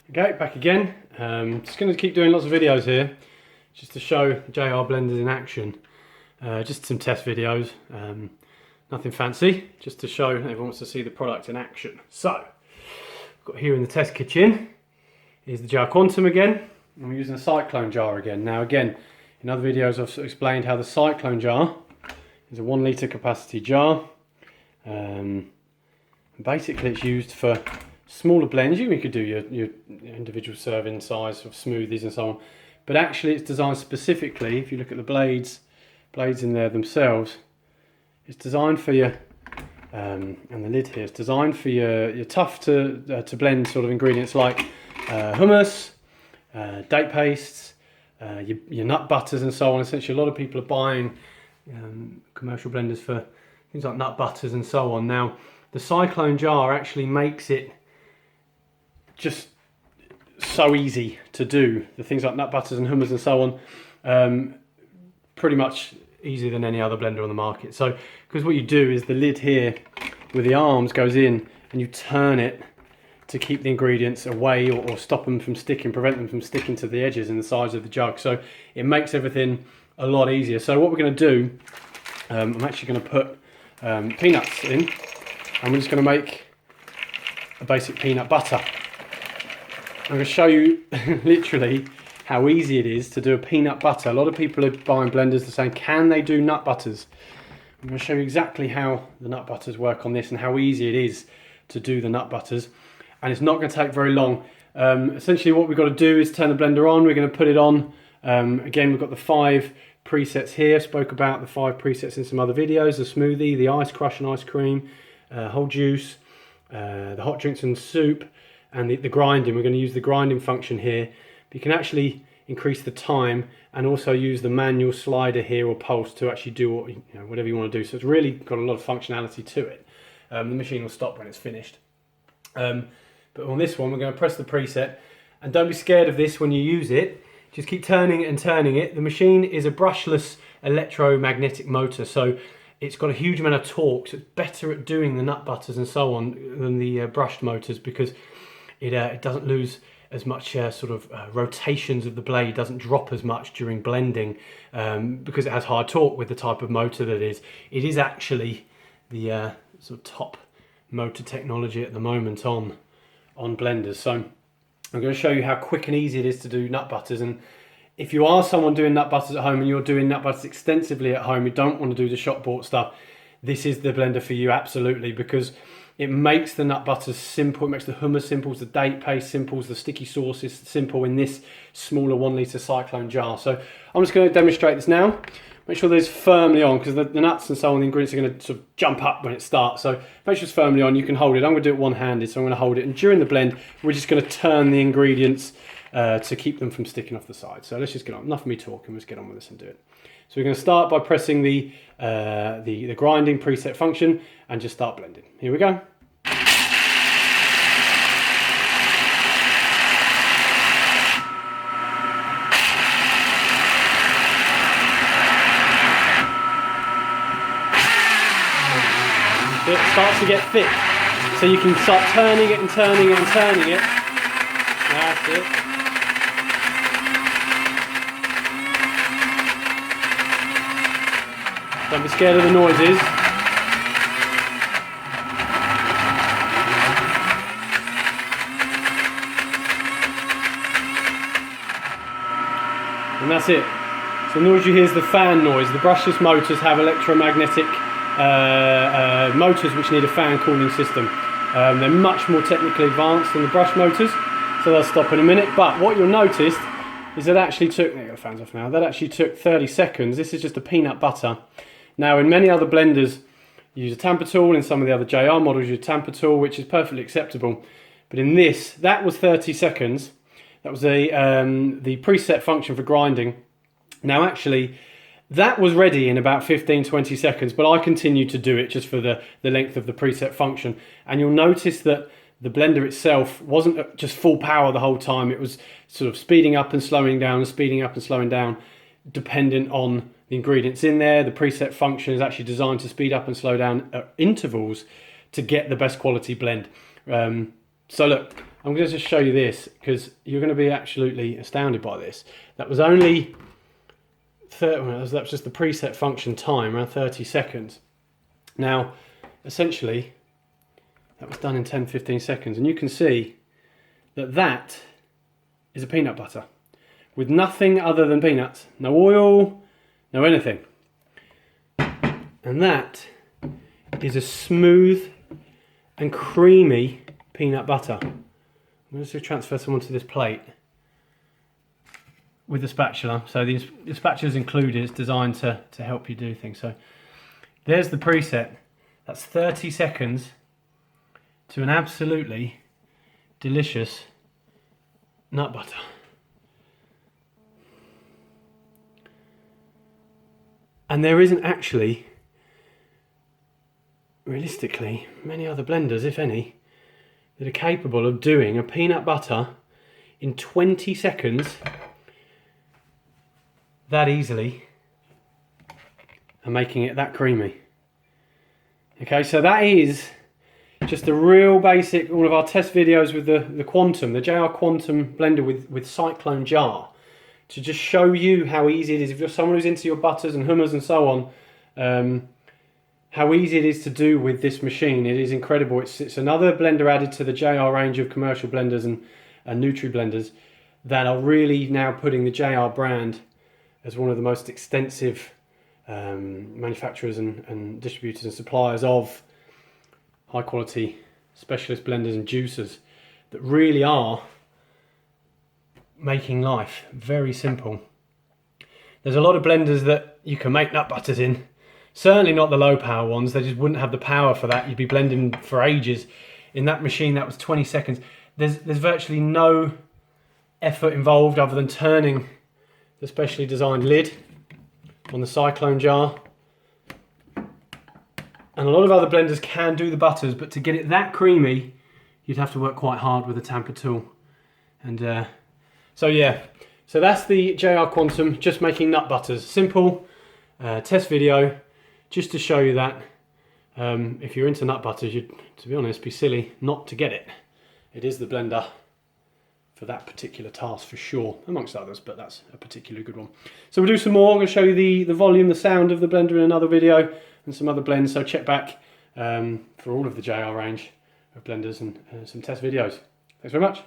Okay, back again. Just going to keep doing lots of videos here, just to show JR blenders in action. Just some test videos, nothing fancy, just to show everyone wants to see the product in action. So, got here in the test kitchen is the jar Quantum again, and we're using a Cyclone jar again. Now again, in other videos I've explained how the Cyclone jar is a 1 litre capacity jar. And basically it's used for smaller blends. You could do your individual serving size of smoothies and so on, but actually it's designed specifically, if you look at the blades in there themselves, it's designed for your and the lid here is designed for your tough to blend sort of ingredients like hummus, date pastes, your nut butters and so on. Essentially a lot of people are buying commercial blenders for things like nut butters and so on. Now the Cyclone jar actually makes it just so easy to do the things like nut butters and hummus and so on, pretty much easier than any other blender on the market. So because what you do is the lid here with the arms goes in and you turn it to keep the ingredients away or stop them from sticking, prevent them from sticking to the edges and the sides of the jug. So it makes everything a lot easier. So what we're going to do, I'm actually going to put peanuts in, and we're just going to make a basic peanut butter. I'm going to show you literally how easy it is to do a peanut butter. A lot of people are buying blenders, they're saying, can they do nut butters? I'm going to show you exactly how the nut butters work on this and how easy it is to do the nut butters. And it's not going to take very long. Essentially what we've got to do is turn the blender on. We're going to put it on. Again, we've got the 5 presets here. Spoke about the 5 presets in some other videos. The smoothie, the ice crush and ice cream, whole juice, the hot drinks and soup, and the grinding. We're going to use the grinding function here. But you can actually increase the time and also use the manual slider here or pulse to actually do what, whatever you want to do. So it's really got a lot of functionality to it. The machine will stop when it's finished. But on this one, we're going to press the preset, and don't be scared of this when you use it. Just keep turning it and turning it. The machine is a brushless electromagnetic motor, so it's got a huge amount of torque, so it's better at doing the nut butters and so on than the brushed motors, because it doesn't lose as much rotations of the blade, doesn't drop as much during blending, because it has high torque with the type of motor that it is. It is actually the sort of top motor technology at the moment on blenders. So I'm going to show you how quick and easy it is to do nut butters. And if you are someone doing nut butters at home and you're doing nut butters extensively at home, you don't want to do the shop bought stuff, this is the blender for you, absolutely, because it makes the nut butters simple, it makes the hummus simple, the date paste simple, the sticky sauces simple in this smaller 1 litre Cyclone jar. So I'm just going to demonstrate this now. Make sure that it's firmly on, because the nuts and so on, the ingredients are going to sort of jump up when it starts. So make sure it's firmly on. You can hold it. I'm going to do it one-handed, so I'm going to hold it. And during the blend, we're just going to turn the ingredients to keep them from sticking off the side. So let's just get on. Enough of me talking. Let's get on with this and do it. So we're going to start by pressing the grinding preset function and just start blending. Here we go. It starts to get thick, so you can start turning it and turning it and turning it. That's it. Don't be scared of the noises. And that's it. So the noise you hear is the fan noise. The brushless motors have electromagnetic motors which need a fan cooling system. They're much more technically advanced than the brush motors, so they'll stop in a minute. But what you'll notice is that actually took, there you go, the fan's off now, that actually took 30 seconds. This is just a peanut butter. Now in many other blenders you use a tamper tool, in some of the other JR models you use a tamper tool, which is perfectly acceptable. But in this, that was 30 seconds. That was the preset function for grinding. Now actually, that was ready in about 15-20 seconds, but I continued to do it just for the length of the preset function. And you'll notice that the blender itself wasn't just full power the whole time. It was sort of speeding up and slowing down and speeding up and slowing down, dependent on the ingredients in there. The preset function is actually designed to speed up and slow down at intervals to get the best quality blend. So look, I'm going to just show you this because you're going to be absolutely astounded by this. That was only 30, well, that was just the preset function time, around 30 seconds. Now, essentially, that was done in 10-15 seconds, and you can see that that is a peanut butter with nothing other than peanuts, no oil, no anything. And that is a smooth and creamy peanut butter. I'm going to transfer some onto this plate with the spatula. So the spatula is included, it's designed to help you do things. So there's the preset. That's 30 seconds to an absolutely delicious nut butter. And there isn't actually, realistically, many other blenders, if any, that are capable of doing a peanut butter in 20 seconds that easily and making it that creamy. Okay, so that is just a real basic, one of our test videos with the Quantum, the JR Quantum blender with Cyclone Jar, to just show you how easy it is. If you're someone who's into your butters and hummers and so on, how easy it is to do with this machine. It is incredible. It's another blender added to the JR range of commercial blenders and Nutri blenders that are really now putting the JR brand as one of the most extensive manufacturers and distributors and suppliers of high quality specialist blenders and juicers that really are making life very simple. There's a lot of blenders that you can make nut butters in, certainly not the low power ones. They just wouldn't have the power for that. You'd be blending for ages. In that machine that was 20 seconds. There's virtually no effort involved other than turning the specially designed lid on the Cyclone Jar. And a lot of other blenders can do the butters, but to get it that creamy, you'd have to work quite hard with a tamper tool. And so yeah, so that's the JR Quantum, just making nut butters. Simple test video, just to show you that if you're into nut butters, you'd, to be honest, be silly not to get it. It is the blender for that particular task for sure, amongst others, but that's a particularly good one. So we'll do some more. I'm going to show you the volume, the sound of the blender in another video, and some other blends, so check back for all of the JR range of blenders and some test videos. Thanks very much.